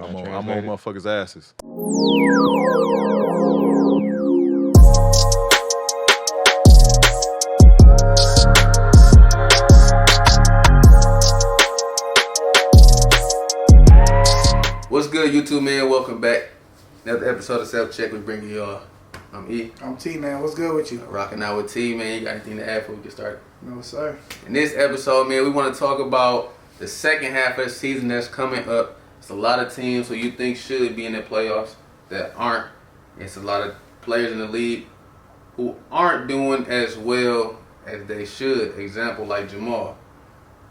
I'm on motherfuckers' asses. What's good, YouTube, man? Welcome back. Another episode of Self Check. We bring you y'all. I'm E. I'm T, man. What's good with you? Rocking out with T, man. You got anything to add before we get started? No, sir. In this episode, man, we want to talk about the second half of the season that's coming up. It's a lot of teams who you think should be in the playoffs that aren't. It's a lot of players in the league who aren't doing as well as they should. Example, like Jamal.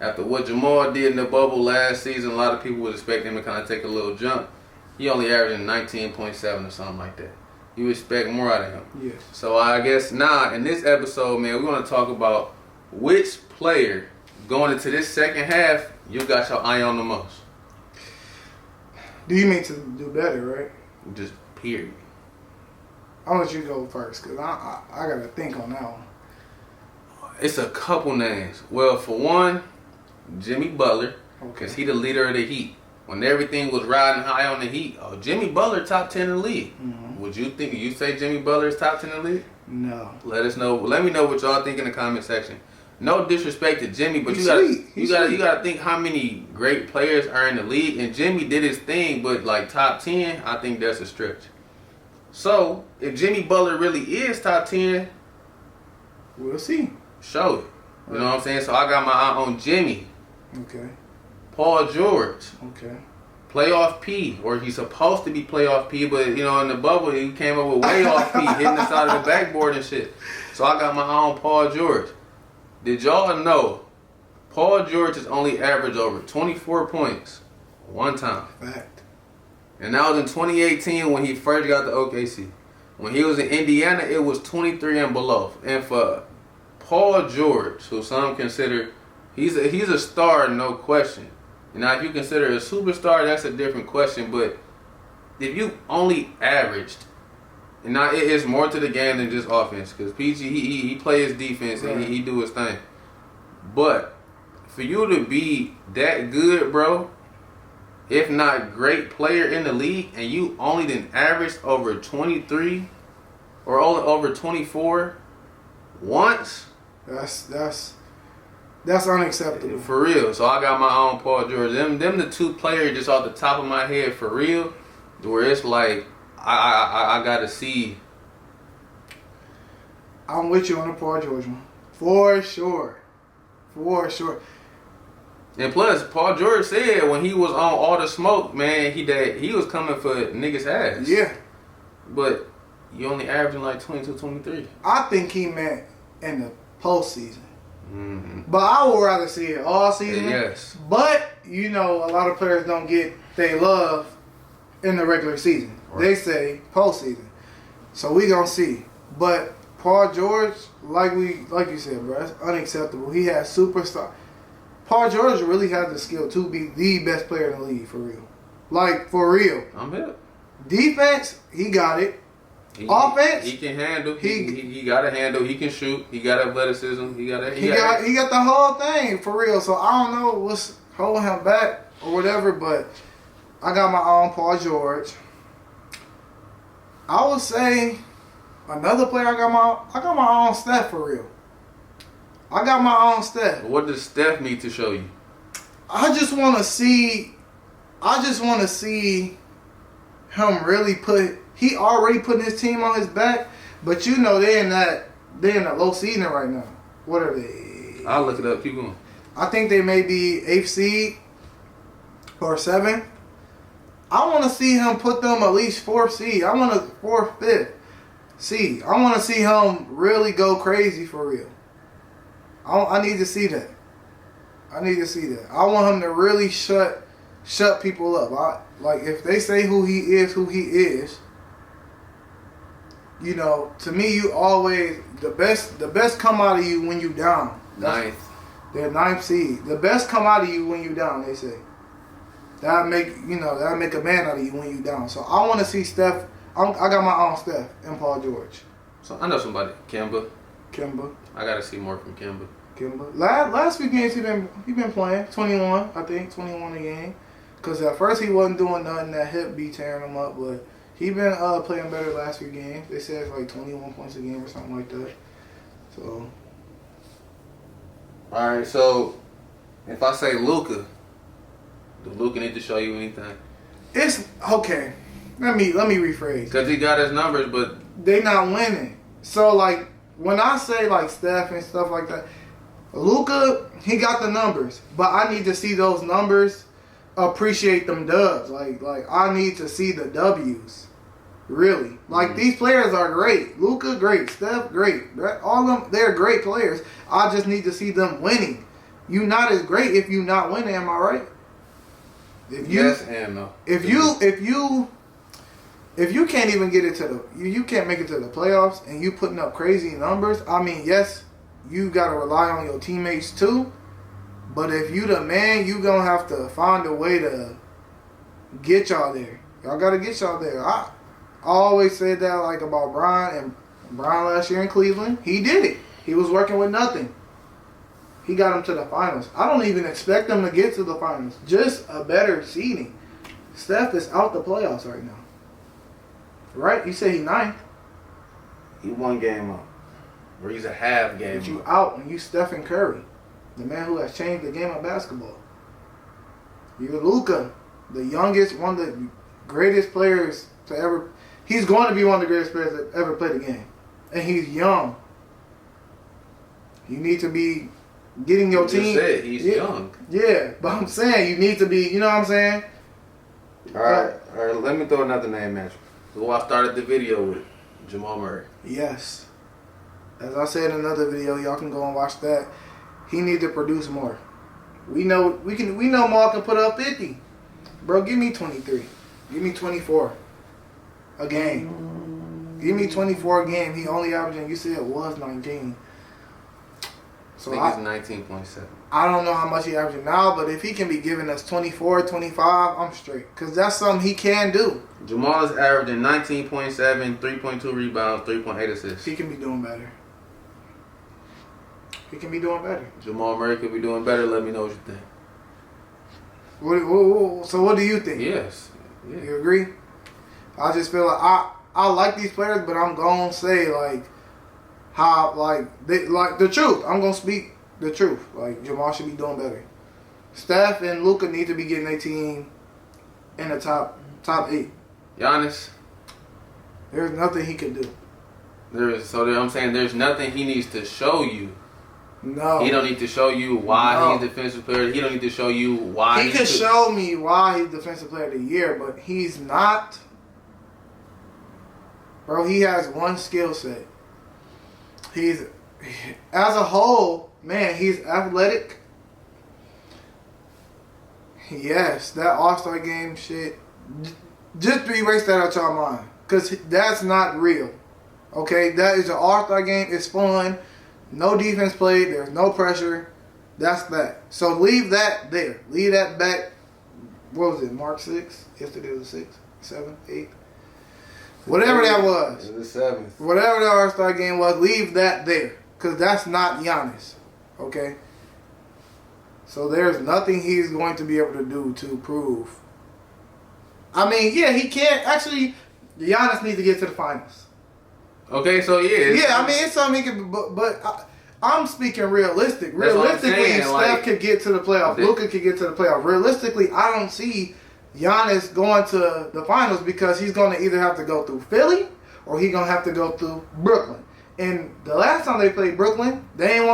After what Jamal did in the bubble last season, a lot of people would expect him to kind of take a little jump. He only averaging 19.7 or something like that. You expect more out of him. Yes. So I guess now in this episode, man, we want to talk about which player going into this second half you got your eye on the most. Do you mean to do better, right? Just period. I'll let you go first because I got to think on that one. It's a couple names. Well, for one, Jimmy Butler, because he the leader of the Heat. When everything was riding high on the Heat, Jimmy Butler top 10 in the league. Mm-hmm. Would you think you say Jimmy Butler is top 10 in the league? No. Let us know. Let me know what y'all think in the comment section. No disrespect to Jimmy, but He's you gotta think how many great players are in the league. And Jimmy did his thing, but like top 10, I think that's a stretch. So if Jimmy Butler really is top 10, We'll see. show it. You know what I'm saying? So I got my eye on Jimmy. Okay. Paul George, Okay. playoff P, or he's supposed to be playoff P, but you know in the bubble he came up with way off P, hitting the side of the backboard and shit. So I got my eye on Paul George. Did y'all know Paul George has only averaged over 24 points one time? Fact. And that was in 2018 when he first got to OKC. When he was in Indiana, it was 23 and below. And for Paul George, who some consider he's a star, no question. Now, if you consider a superstar, that's a different question. But if you only averaged, and now it is more to the game than just offense, because PG he plays defense and he do his thing. But for you to be that good, bro, if not great player in the league, and you only didn't average over 23 or only over 24 once, That's unacceptable. for real. So I got my own Paul George. Them the two players just off the top of my head for real, where it's like I gotta see. I'm with you on the Paul George one. For sure. For sure. And plus, Paul George said when he was on All the Smoke, man, he was coming for niggas' ass. Yeah. But you only averaging like 22, 23. I think he meant in the postseason. Mm-hmm. But I would rather see it all season. Yes. But, you know, a lot of players don't get they love in the regular season. Right. They say postseason. So we gonna see. But Paul George, like you said, bro, that's unacceptable. He has superstar. Paul George really has the skill to be the best player in the league, for real. Like, for real. I'm hip. Defense, he got it. Offense, he can handle. He got a handle. He can shoot. He got athleticism. He got the whole thing, for real. So I don't know what's holding him back or whatever, but I got my own Paul George. I would say another player I got my own Steph, for real. I got my own Steph. What does Steph need to show you? I just want to see him really he already putting his team on his back, but you know they're in that low season right now. What are they? I'll look it up. Keep going. I think they may be 8th seed or 7th. I want to see him put them at least 4th seed. I want a 4th, 5th seed. I want to see him really go crazy for real. I need to see that. I want him to really shut people up. Like if they say who he is. You know, to me, you always the best come out of you when you down. Ninth. They're 9th seed. The best come out of you when you down. They say that'll make a man out of you when you down. So I want to see Steph. I got my own Steph and Paul George. So I know somebody. Kemba. Kemba. I gotta see more from Kemba. Last few games he been playing 21. I think 21 a game. Because at first he wasn't doing nothing. That hip be tearing him up, but he been playing better the last few games. They said it's like 21 points a game or something like that. So. All right, so if I say Luka, do Luka need to show you anything? It's okay. Let me rephrase. Because he got his numbers, but they not winning. So like when I say like Steph and stuff like that, Luka, he got the numbers, but I need to see those numbers appreciate them dubs. Like I need to see the W's. Really. Like these players are great. Luka great, Steph great. All of them, they're great players. I just need to see them winning. You not as great if you not winning, am I right? If you, yes and no. If you can't even get it to you can't make it to the playoffs and you putting up crazy numbers, I mean, yes, you got to rely on your teammates too, but if you the man, you going to have to find a way to get y'all there. Y'all got to get y'all there. I always said that like about Brian, and Brian last year in Cleveland, he did it. He was working with nothing. He got them to the finals. I don't even expect them to get to the finals. Just a better seeding. Steph is out the playoffs right now. Right? You say he ninth. He one game up. Or he's a half game But you up. out and you Stephen Curry. The man who has changed the game of basketball. You're Luka. The youngest, one of the greatest players to ever. He's going to be one of the greatest players that ever played the game. And he's young. You need to be getting your team. Just said he's young. Yeah, but I'm saying you need to be, you know what I'm saying? All right, let me throw another name at you. Who I started the video with, Jamal Murray. Yes. As I said in another video, y'all can go and watch that. He need to produce more. We know Maul can put up 50. Bro, give me 23. Give me 24 a game. Give me 24 a game. He only averaging, you said it was 19. So I think it's 19.7. I don't know how much he averaging now, but if he can be giving us 24, 25, I'm straight. Because that's something he can do. Jamal is averaging 19.7, 3.2 rebounds, 3.8 assists. He can be doing better. He can be doing better. Jamal Murray could be doing better. Let me know what you think. So what do you think? Yes. Yeah. You agree? I just feel like I like these players, but I'm gonna say like how they like the truth. I'm gonna speak the truth. Like Jamal should be doing better. Steph and Luka need to be getting their team in the top 8. Giannis. There's nothing he can do. I'm saying there's nothing he needs to show you. No. He don't need to show you why he's defensive player. He don't need to show you why he can show me why he's defensive player of the year, but he's not. Bro, he has one skill set. He's, as a whole, man, he's athletic. Yes, that All-Star game shit. Just erase that out your mind. Because that's not real. Okay? That is an All-Star game. It's fun. No defense played. There's no pressure. That's that. So leave that there. Leave that back. What was it? March 6th? Yesterday was the 6th? 7th? 8th? Whatever that was. It was the 7th. Whatever the All-Star game was, leave that there. Because that's not Giannis. Okay? So there's nothing he's going to be able to do to prove. I mean, yeah, he can't. Actually, Giannis needs to get to the finals. Okay, so yeah. Yeah, I mean, it's something he can, but I'm speaking realistic. Realistically, Steph could get to the playoffs. Luka could get to the playoffs. Realistically, I don't see Giannis going to the finals because he's going to either have to go through Philly or he's going to have to go through Brooklyn. And the last time they played Brooklyn, he didn't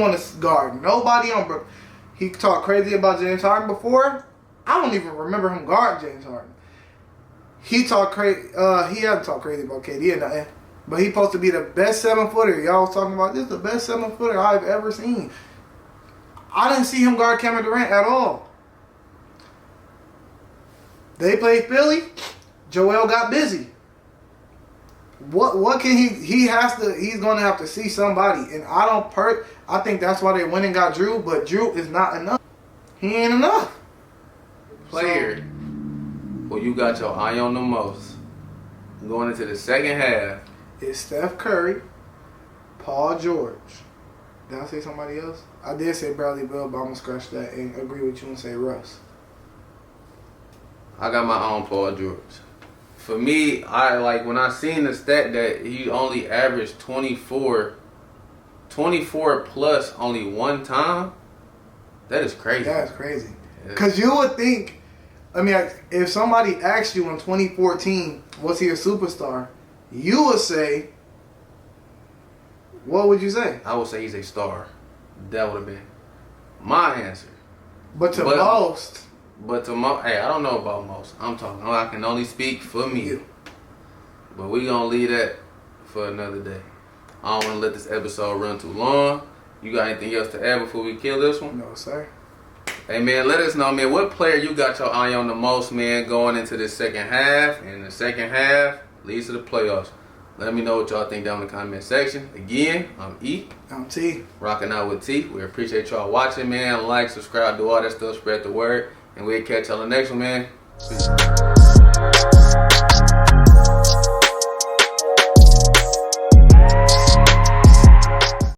want to guard nobody on Brooklyn. He talked crazy about James Harden before. I don't even remember him guarding James Harden. He talked crazy. He hadn't talked crazy about KD or nothing. But he's supposed to be the best 7-footer. Y'all was talking about this, the best 7-footer I've ever seen. I didn't see him guard Kevin Durant at all. They played Philly. Joel got busy. What can he's going to have to see somebody. And I think that's why they went and got Drew, but Drew is not enough. He ain't enough. Player who you got your eye on the most going into the second half. It's Steph Curry, Paul George. Did I say somebody else? I did say Bradley Beal, but I'm going to scratch that and agree with you and say Russ. I got my own Paul George. For me, I like when I seen the stat that he only averaged 24 plus only one time. That is crazy. That's crazy. Because you would think, I mean, if somebody asked you in 2014, was he a superstar? You would say, what would you say? I would say he's a star. That would have been my answer. But to most. Hey, I don't know about most. I can only speak for me. But we gonna leave that for another day. I don't want to let this episode run too long. You got anything else to add before we kill this one? No, sir. Hey, man, let us know, man, what player you got your eye on the most, man, going into the second half. And the second half leads to the playoffs. Let me know what y'all think down in the comment section. Again, I'm E. I'm T. Rocking out with T. We appreciate y'all watching, man. Like, subscribe, do all that stuff, spread the word. And we'll catch y'all on the next one, man. Peace.